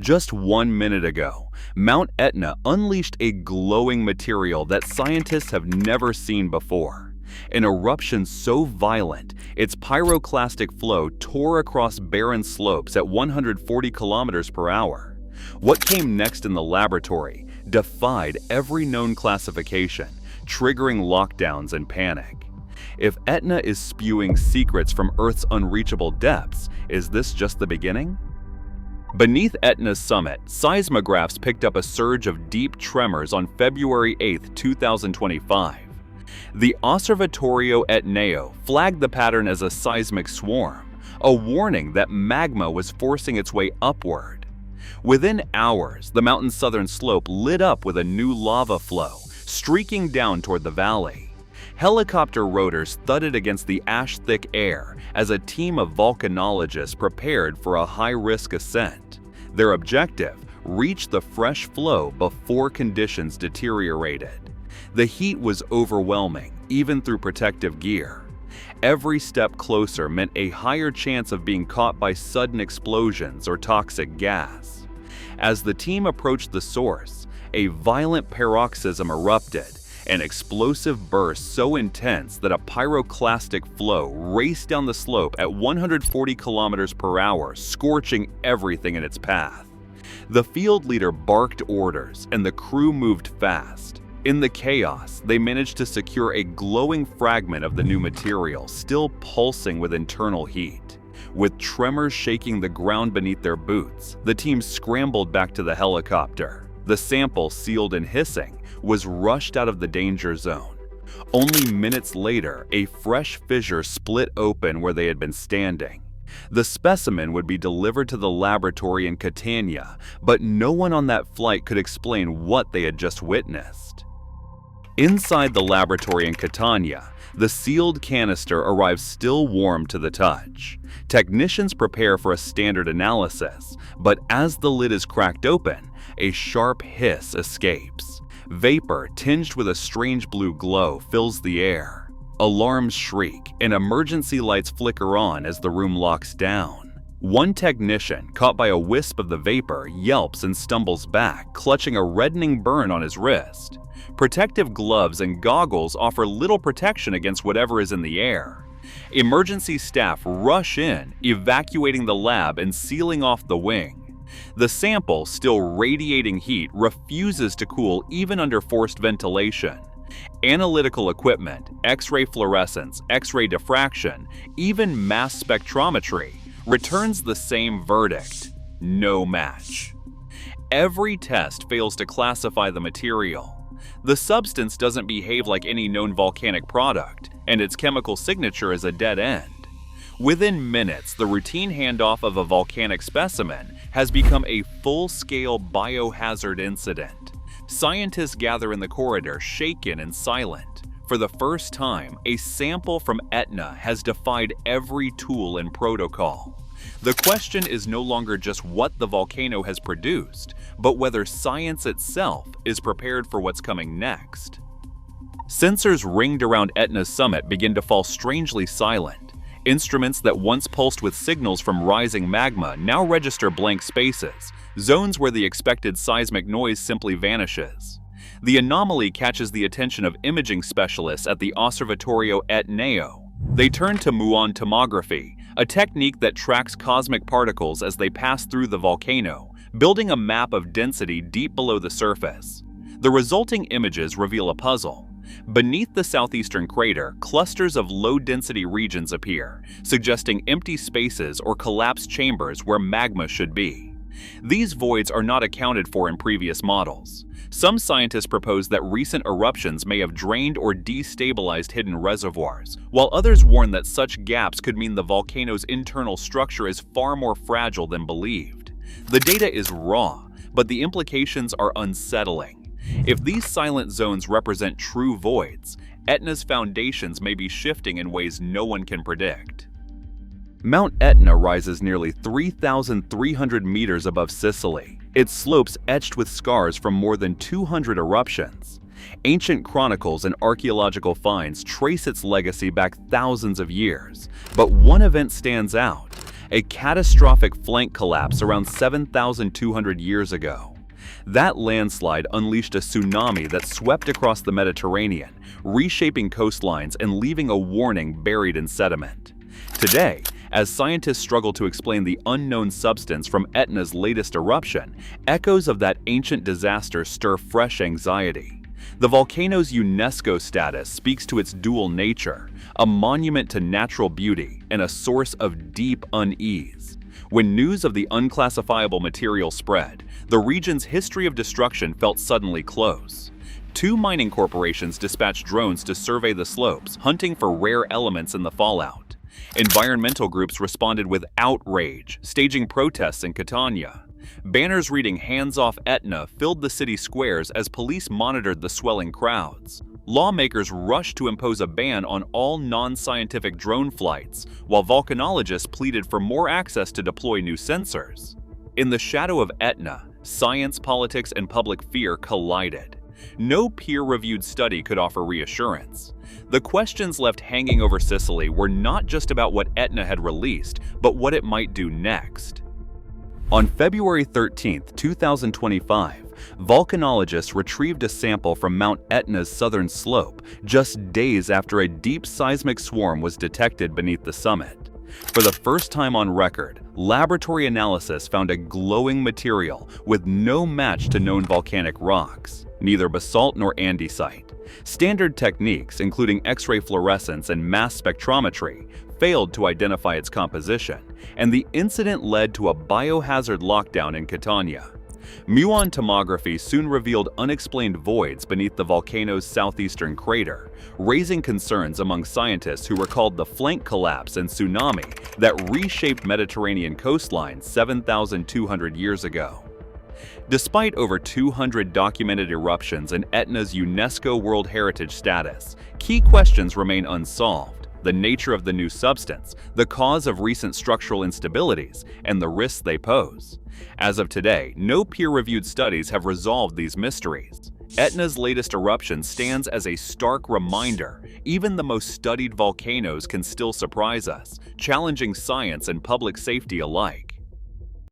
Just 1 minute ago, Mount Etna unleashed a glowing material that scientists have never seen before. An eruption so violent, its pyroclastic flow tore across barren slopes at 140 kilometers per hour. What came next in the laboratory defied every known classification, triggering lockdowns and panic. If Etna is spewing secrets from Earth's unreachable depths, is this just the beginning? Beneath Etna's summit, seismographs picked up a surge of deep tremors on February 8, 2025. The Osservatorio Etneo flagged the pattern as a seismic swarm, a warning that magma was forcing its way upward. Within hours, the mountain's southern slope lit up with a new lava flow, streaking down toward the valley. Helicopter rotors thudded against the ash-thick air as a team of volcanologists prepared for a high-risk ascent. Their objective: reach the fresh flow before conditions deteriorated. The heat was overwhelming, even through protective gear. Every step closer meant a higher chance of being caught by sudden explosions or toxic gas. As the team approached the source, a violent paroxysm erupted, an explosive burst so intense that a pyroclastic flow raced down the slope at 140 kilometers per hour, scorching everything in its path. The field leader barked orders, and the crew moved fast. In the chaos, they managed to secure a glowing fragment of the new material, still pulsing with internal heat. With tremors shaking the ground beneath their boots, the team scrambled back to the helicopter. The sample, sealed and hissing, was rushed out of the danger zone. Only minutes later, a fresh fissure split open where they had been standing. The specimen would be delivered to the laboratory in Catania, but no one on that flight could explain what they had just witnessed. Inside the laboratory in Catania, the sealed canister arrives still warm to the touch. Technicians prepare for a standard analysis, but as the lid is cracked open, a sharp hiss escapes. Vapor tinged with a strange blue glow fills the air. Alarms shriek, and emergency lights flicker on as the room locks down. One technician, caught by a wisp of the vapor, yelps and stumbles back, clutching a reddening burn on his wrist. Protective gloves and goggles offer little protection against whatever is in the air. Emergency staff rush in, evacuating the lab and sealing off the wing. The sample, still radiating heat, refuses to cool even under forced ventilation. Analytical equipment, X-ray fluorescence, X-ray diffraction, even mass spectrometry returns the same verdict: no match. Every test fails to classify the material. The substance doesn't behave like any known volcanic product, and its chemical signature is a dead end. Within minutes, the routine handoff of a volcanic specimen has become a full-scale biohazard incident. Scientists gather in the corridor, shaken and silent. For the first time, a sample from Etna has defied every tool and protocol. The question is no longer just what the volcano has produced, but whether science itself is prepared for what's coming next. Sensors ringed around Etna's summit begin to fall strangely silent. Instruments that once pulsed with signals from rising magma now register blank spaces, zones where the expected seismic noise simply vanishes. The anomaly catches the attention of imaging specialists at the Osservatorio Etneo. They turn to muon tomography, a technique that tracks cosmic particles as they pass through the volcano, building a map of density deep below the surface. The resulting images reveal a puzzle. Beneath the southeastern crater, clusters of low-density regions appear, suggesting empty spaces or collapsed chambers where magma should be. These voids are not accounted for in previous models. Some scientists propose that recent eruptions may have drained or destabilized hidden reservoirs, while others warn that such gaps could mean the volcano's internal structure is far more fragile than believed. The data is raw, but the implications are unsettling. If these silent zones represent true voids, Etna's foundations may be shifting in ways no one can predict. Mount Etna rises nearly 3,300 meters above Sicily, its slopes etched with scars from more than 200 eruptions. Ancient chronicles and archaeological finds trace its legacy back thousands of years, but one event stands out: a catastrophic flank collapse around 7,200 years ago. That landslide unleashed a tsunami that swept across the Mediterranean, reshaping coastlines and leaving a warning buried in sediment. Today, as scientists struggle to explain the unknown substance from Etna's latest eruption, echoes of that ancient disaster stir fresh anxiety. The volcano's UNESCO status speaks to its dual nature, a monument to natural beauty and a source of deep unease. When news of the unclassifiable material spread, the region's history of destruction felt suddenly close. 2 mining corporations dispatched drones to survey the slopes, hunting for rare elements in the fallout. Environmental groups responded with outrage, staging protests in Catania. Banners reading "Hands off Etna" filled the city squares as police monitored the swelling crowds. Lawmakers rushed to impose a ban on all non-scientific drone flights, while volcanologists pleaded for more access to deploy new sensors. In the shadow of Etna, science, politics, and public fear collided. No peer-reviewed study could offer reassurance. The questions left hanging over Sicily were not just about what Etna had released, but what it might do next. On February 13, 2025, volcanologists retrieved a sample from Mount Etna's southern slope just days after a deep seismic swarm was detected beneath the summit. For the first time on record, laboratory analysis found a glowing material with no match to known volcanic rocks, neither basalt nor andesite. Standard techniques, including X-ray fluorescence and mass spectrometry, failed to identify its composition, and the incident led to a biohazard lockdown in Catania. Muon tomography soon revealed unexplained voids beneath the volcano's southeastern crater, raising concerns among scientists who recalled the flank collapse and tsunami that reshaped Mediterranean coastlines 7,200 years ago. Despite over 200 documented eruptions and Etna's UNESCO World Heritage status, key questions remain unsolved: the nature of the new substance, the cause of recent structural instabilities, and the risks they pose. As of today, no peer-reviewed studies have resolved these mysteries. Etna's latest eruption stands as a stark reminder: even the most studied volcanoes can still surprise us, challenging science and public safety alike.